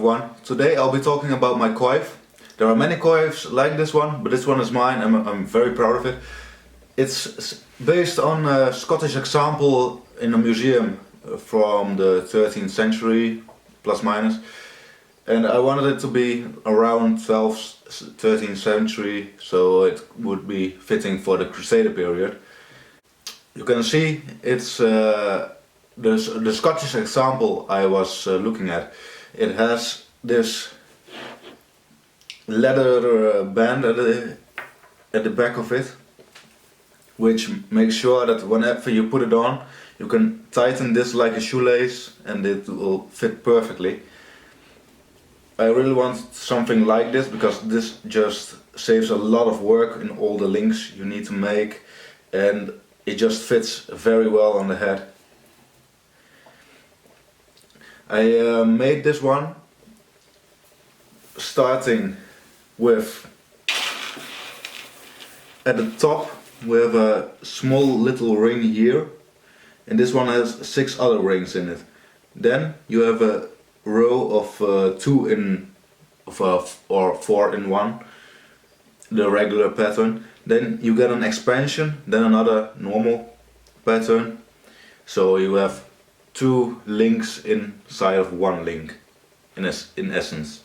everyone. Today I'll be talking about my coif. There are many coifs like this one, but this one is mine and I'm very proud of it. It's based on a Scottish example in a museum from the 13th century, plus minus. And I wanted it to be around 12th, 13th century, so it would be fitting for the Crusader period. You can see it's the Scottish example I was looking at. It has this leather band at the back of it, which makes sure that whenever you put it on, you can tighten this like a shoelace and it will fit perfectly. I really want something like this because this just saves a lot of work in all the links you need to make, and it just fits very well on the head. I made this one starting with, at the top we have a small little ring here, and this one has 6 other rings in it. Then you have a row of 2 in or 4 in 1, the regular pattern. Then you get an expansion, then another normal pattern, so you have 2 links inside of 1 link in essence.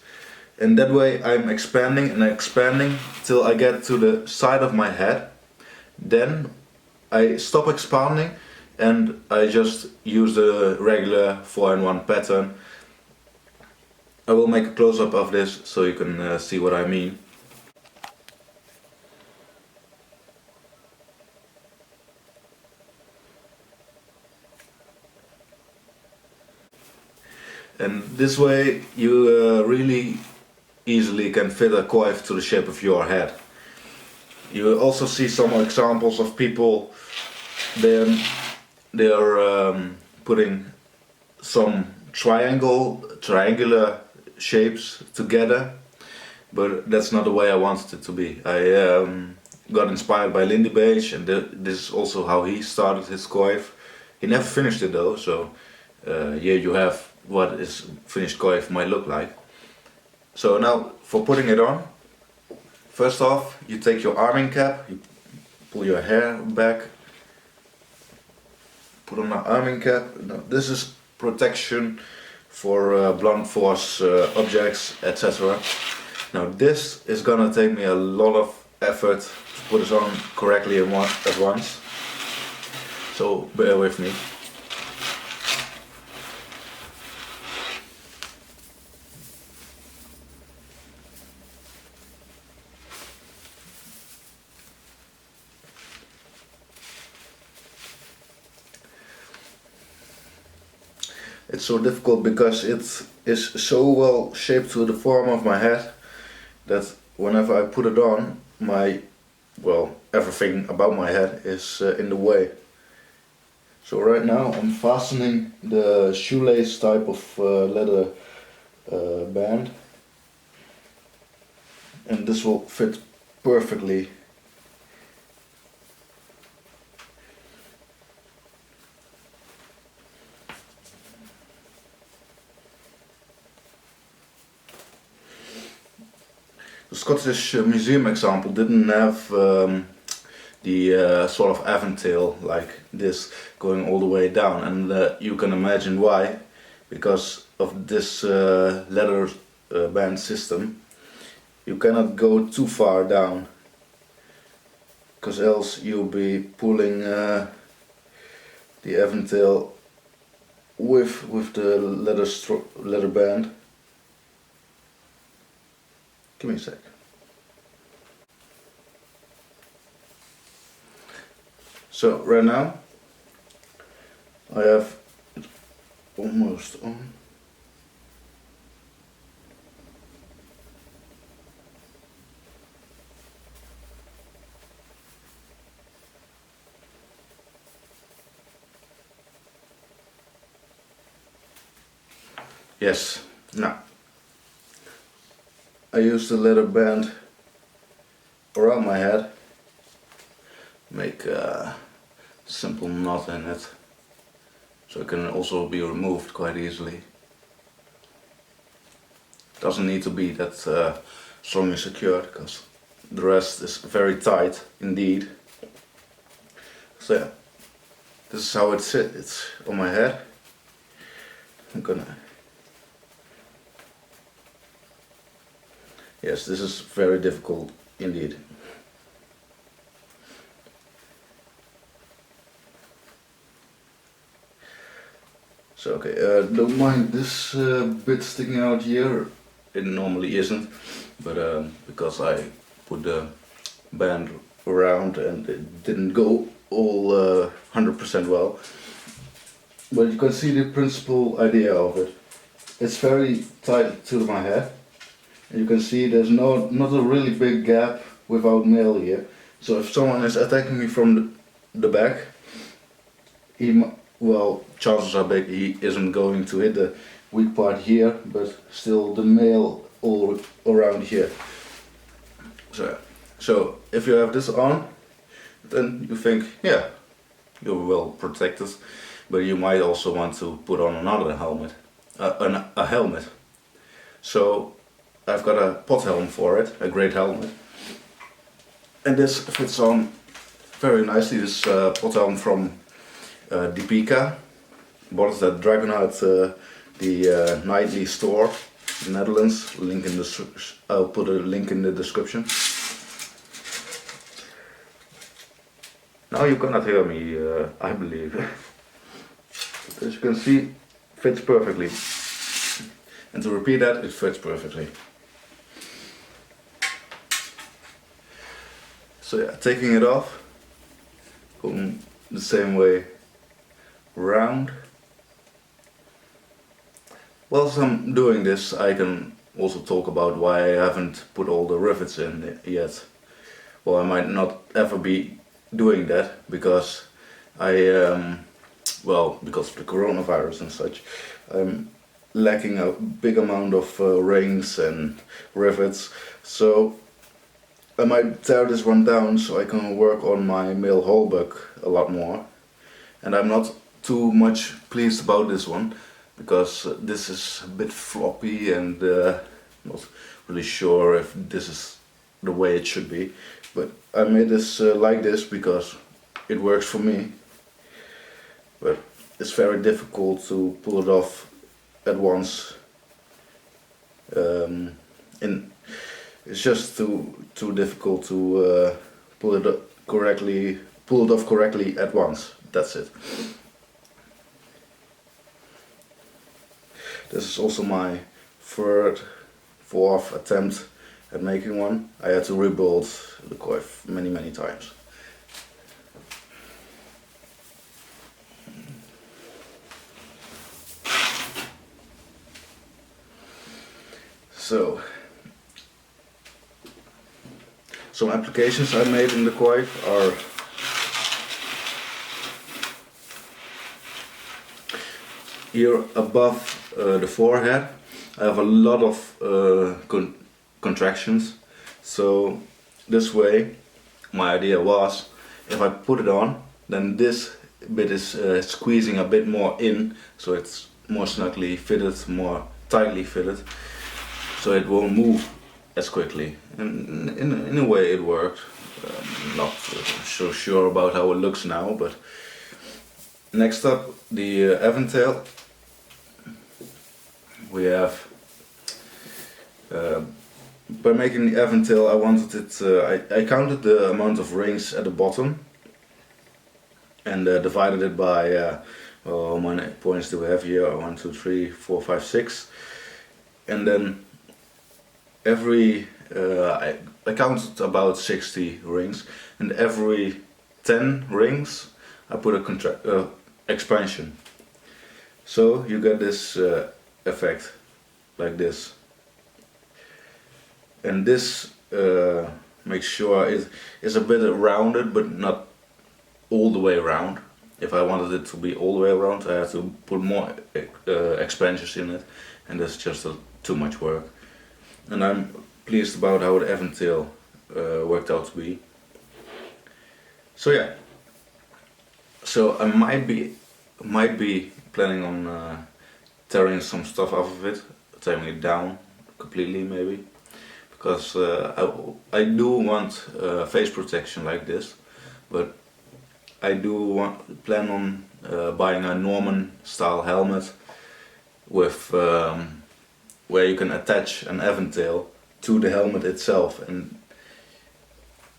And that way I'm expanding and expanding till I get to the side of my head. Then I stop expanding and I just use the regular 4-in-1 pattern. I will make a close-up of this so you can see what I mean. And this way you really easily can fit a coif to the shape of your head. You will also see some examples of people, they are putting some triangular shapes together, but that's not the way I wanted it to be. I got inspired by Lindy Beige, and this is also how he started his coif. He never finished it though, so here you have what his finished coif might look like. So now for putting it on, first off you take your arming cap, you pull your hair back, put on the arming cap. Now this is protection for blunt force objects, etc. Now this is gonna take me a lot of effort to put this on correctly at once, so bear with me. It's so difficult because it is so well shaped to the form of my head that whenever I put it on, everything about my head is in the way. So right now I'm fastening the shoelace type of leather band, and this will fit perfectly. The Scottish museum example didn't have the sort of aventail like this going all the way down, and you can imagine why. Because of this leather band system, you cannot go too far down, because else you'll be pulling the aventail with the leather band. Give me a sec. So right now I have it almost on. Yes, now I use the leather band around my head, make a simple knot in it, so it can also be removed quite easily. Doesn't need to be that strongly secured, because the rest is very tight indeed. So yeah, this is how it sits. It's on my head. I'm gonna... Yes, this is very difficult indeed. So okay, don't mind this bit sticking out here. It normally isn't, but because I put the band around and it didn't go all 100% well. But you can see the principal idea of it. It's very tight to my head. And you can see there's not a really big gap without nail here. So if someone is attacking me from the back, well, chances are big he isn't going to hit the weak part here, but still the nail all around here. So if you have this on, then you think, yeah, you're well protected, but you might also want to put on another helmet, a helmet. So I've got a pot helm for it, a great helmet, and this fits on very nicely. This pot helm from Dipika, bought it at Dragonheart, the nightly store in the Netherlands. Link in the I'll put a link in the description. Now you cannot hear me, I believe. As you can see, fits perfectly. And to repeat that, it fits perfectly. So yeah, taking it off, going the same way round. Whilst I'm doing this, I can also talk about why I haven't put all the rivets in yet. Well, I might not ever be doing that because because of the coronavirus and such, I'm lacking a big amount of rings and rivets. So I might tear this one down so I can work on my male Holbuck a lot more. And I'm not too much pleased about this one, because this is a bit floppy and not really sure if this is the way it should be. But I made this like this because it works for me. But it's very difficult to pull it off at once. And it's just too difficult to pull it off correctly at once. That's it. This is also my fourth attempt at making one. I had to rebuild the coif many times. So, some applications I made in the coif are here above the forehead. I have a lot of contractions, so this way my idea was, if I put it on, then this bit is squeezing a bit more in, so it's more snugly fitted, more tightly fitted, so it won't move as quickly. And in a way it worked. I'm not so sure about how it looks now, but next up, the Aventail. We have, by making the Aventail, I wanted it, I counted the amount of rings at the bottom and divided it by, how many points do we have here? 1, 2, 3, 4, 5, 6. And then every, I counted about 60 rings, and every 10 rings I put a expansion. So you get this effect like this, and this makes sure it is a bit rounded but not all the way around. If I wanted it to be all the way around, I had to put more expansions in it, and that's just too much work. And I'm pleased about how the Aventail worked out to be. So yeah, so I might be planning on tearing some stuff off of it, tearing it down, completely maybe, because I do want face protection like this, but I do plan on buying a Norman style helmet with where you can attach an Aventail to the helmet itself, and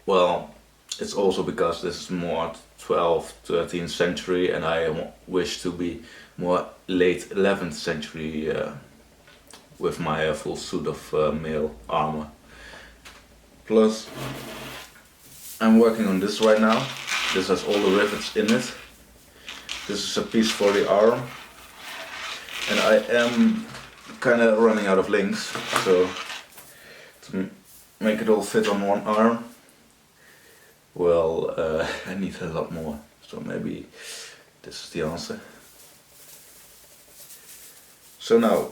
well, it's also because this is more 12th, 13th century and I wish to be more late 11th century with my full suit of mail armor. Plus, I'm working on this right now. This has all the rivets in it. This is a piece for the arm. And I am kind of running out of links, so to make it all fit on one arm, well, I need a lot more, so maybe this is the answer. So now,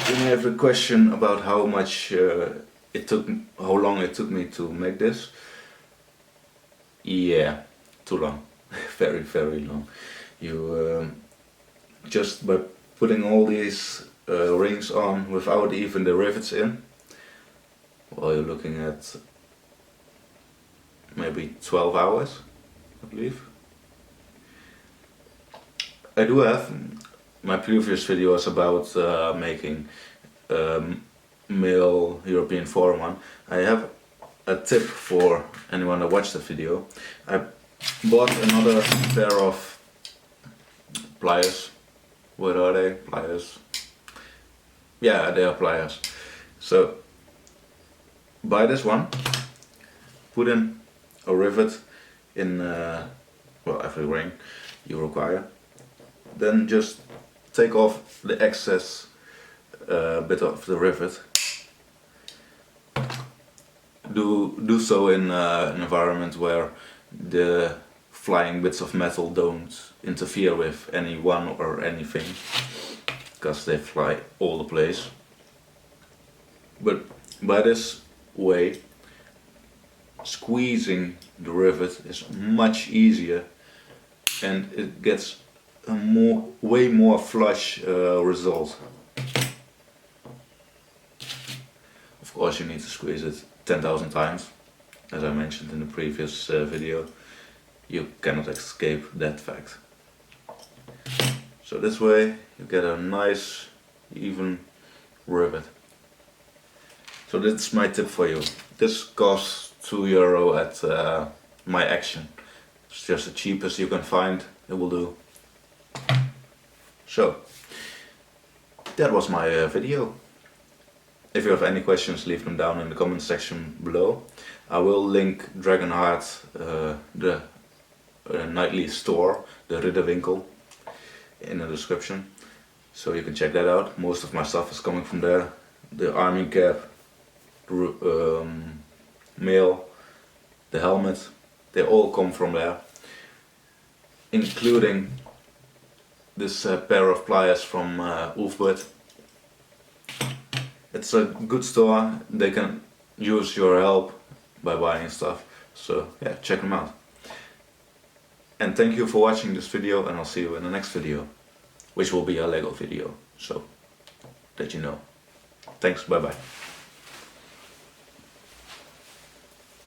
you may have a question about how much how long it took me to make this. Yeah, too long, very, very long. You just by putting all these rings on without even the rivets in, well, you're looking at maybe 12 hours, I believe. I do have, my previous video was about making male European forum one. I have a tip for anyone that watched the video. I bought another pair of pliers. What are they? Pliers. Yeah, they are pliers. So buy this one, put in a rivet in well, every ring you require. Then just take off the excess bit of the rivet. Do so in an environment where the flying bits of metal don't interfere with anyone or anything, because they fly all the place. But by this way, squeezing the rivet is much easier and it gets a way more flush result. Of course, you need to squeeze it 10,000 times, as I mentioned in the previous video. You cannot escape that fact. So this way you get a nice even rivet. So that's my tip for you. This costs €2 at my Action. It's just the cheapest you can find, it will do. So that was my video. If you have any questions, leave them down in the comment section below. I will link Dragonheart, the nightly store, the Ridderwinkel, in the description, so you can check that out. Most of my stuff is coming from there. The army cap, mail, the helmet, they all come from there, including this pair of pliers from Ulfbert. It's a good store, they can use your help by buying stuff, so yeah, check them out. And thank you for watching this video, and I'll see you in the next video, which will be a Lego video, so that you know. Thanks, bye bye.